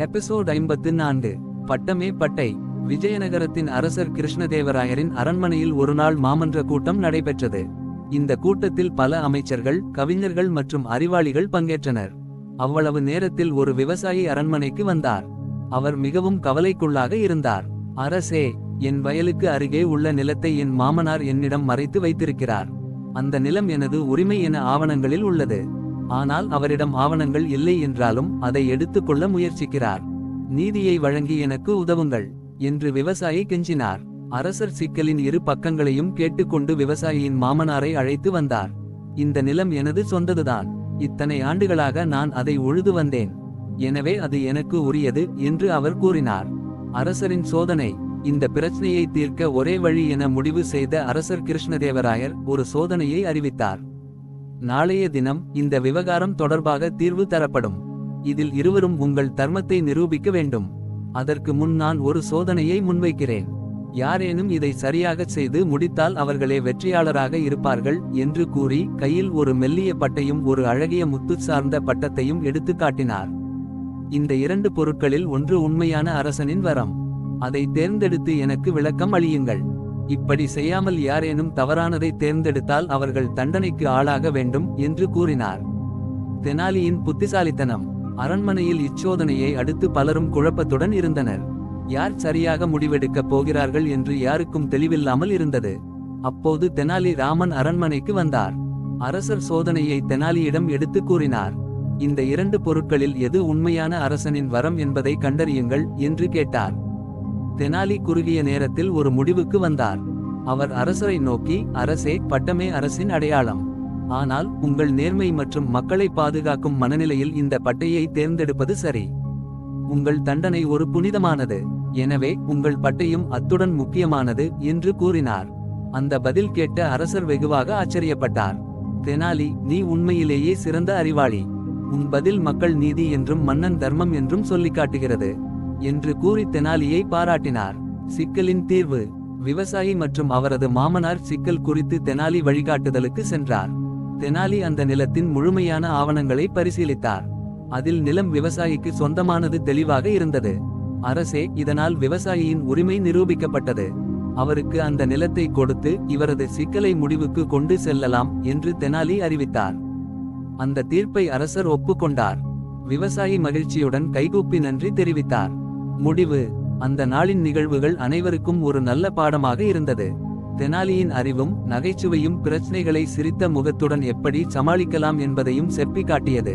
Episode 54. பட்டமே பட்டை. விஜயநகரத்தின் அரசர் கிருஷ்ணதேவராயரின் அரண்மனையில் ஒருநாள் மாமன்ற கூட்டம் நடைபெற்றது. இந்த கூட்டத்தில் பல அமைச்சர்கள், கவிஞர்கள் மற்றும் அறிவாளிகள் பங்கேற்றனர். அவ்வளவு நேரத்தில் ஒரு விவசாயி அரண்மனைக்கு வந்தார். அவர் மிகவும் கவலைக்குள்ளாக இருந்தார். அரசே, என் வயலுக்கு அருகே உள்ள நிலத்தை என் மாமனார் என்னிடம் மறைத்து வைத்திருக்கிறார். அந்த நிலம் எனது உரிமை என ஆவணங்களில் உள்ளது. ஆனால் அவரிடம் ஆவணங்கள் இல்லை என்றாலும் அதை எடுத்துக்கொள்ள முயற்சிக்கிறார். நீதியை வழங்கி எனக்கு உதவுங்கள் என்று விவசாயி கெஞ்சினார். அரசர் சிக்கலின் இரு பக்கங்களையும் கேட்டுக்கொண்டு விவசாயியின் மாமனாரை அழைத்து வந்தார். இந்த நிலம் எனது சொந்ததுதான். இத்தனை ஆண்டுகளாக நான் அதை உழுது வந்தேன். எனவே அது எனக்கு உரியது என்று அவர் கூறினார். அரசரின் சோதனை. இந்த பிரச்சனையை தீர்க்க ஒரே வழி என முடிவு செய்த அரசர் கிருஷ்ணதேவராயர் ஒரு சோதனையை அறிவித்தார். நாளைய தினம் இந்த விவகாரம் தொடர்பாக தீர்வு தரப்படும். இதில் இருவரும் உங்கள் தர்மத்தை நிரூபிக்க வேண்டும். அதற்கு முன் நான் ஒரு சோதனையை முன்வைக்கிறேன். யாரேனும் இதை சரியாகச் செய்து முடித்தால் அவர்களே வெற்றியாளராக இருப்பார்கள் என்று கூறி கையில் ஒரு மெல்லிய பட்டையும் ஒரு அழகிய முத்து சார்ந்த பட்டத்தையும் எடுத்து காட்டினார். இந்த இரண்டு பொருட்களில் ஒன்று உண்மையான அரசனின் வரம். அதை தேர்ந்தெடுத்து எனக்கு விளக்கம் அளியுங்கள். இப்படி செய்யாமல் யாரேனும் தவறானதை தேர்ந்தெடுத்தால் அவர்கள் தண்டனைக்கு ஆளாக வேண்டும் என்று கூறினார். தெனாலியின் புத்திசாலித்தனம். அரண்மனையில் இச்சோதனையை அடுத்து பலரும் குழப்பத்துடன் இருந்தனர். யார் சரியாக முடிவெடுக்கப் போகிறார்கள் என்று யாருக்கும் தெளிவில்லாமல் இருந்தது. அப்போது தெனாலி ராமன் அரண்மனைக்கு வந்தார். அரசர் சோதனையை தெனாலியிடம் எடுத்து கூறினார். இந்த இரண்டு பொருட்களில் எது உண்மையான அரசனின் வரம் என்பதை கண்டறியுங்கள் என்று கேட்டார். தெனாலி குறுகிய நேரத்தில் ஒரு முடிவுக்கு வந்தார். அவர் அரசரை நோக்கி, அரசே, பட்டமே அரசின் அடையாளம். ஆனால் உங்கள் நேர்மை மற்றும் மக்களை பாதுகாக்கும் மனநிலையில் இந்த பட்டையை தேர்ந்தெடுப்பது சரி. உங்கள் தண்டனை ஒரு புனிதமானது. எனவே உங்கள் பட்டையும் அத்துடன் முக்கியமானது என்று கூறினார். அந்த பதில் கேட்ட அரசர் வெகுவாக ஆச்சரியப்பட்டார். தெனாலி, நீ உண்மையிலேயே சிறந்த அறிவாளி. உன் பதில் மக்கள் நீதி என்றும் மன்னன் தர்மம் என்றும் சொல்லிக் காட்டுகிறது என்று கூறி தெனாலியை பாராட்டினார். சிக்கலின் தீர்வு. விவசாயி மற்றும் அவரது மாமனார் சிக்கல் குறித்து தெனாலி வழிகாட்டுதலுக்கு சென்றார். தெனாலி அந்த நிலத்தின் முழுமையான ஆவணங்களை பரிசீலித்தார். அதில் நிலம் விவசாயிக்கு சொந்தமானது தெளிவாக இருந்தது. அரசே, இதனால் விவசாயியின் உரிமை நிரூபிக்கப்பட்டது. அவருக்கு அந்த நிலத்தை கொடுத்து இவரது சிக்கலை முடிவுக்கு கொண்டு செல்லலாம் என்று தெனாலி அறிவித்தார். அந்த தீர்ப்பை அரசர் ஒப்புக்கொண்டார். விவசாயி மகிழ்ச்சியுடன் கைகூப்பி நன்றி தெரிவித்தார். முடிவு. அந்த நாளின் நிகழ்வுகள் அனைவருக்கும் ஒரு நல்ல பாடமாக இருந்தது. தெனாலியின் அறிவும் நகைச்சுவையும் பிரச்சனைகளை சிரித்த முகத்துடன் எப்படி சமாளிக்கலாம் என்பதையும் செப்பி காட்டியது.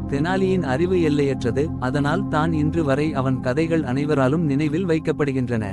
தெனாலியின் அறிவு எல்லையற்றது. அதனால் தான் இன்று வரை அவன் கதைகள் அனைவராலும் நினைவில் வைக்கப்படுகின்றன.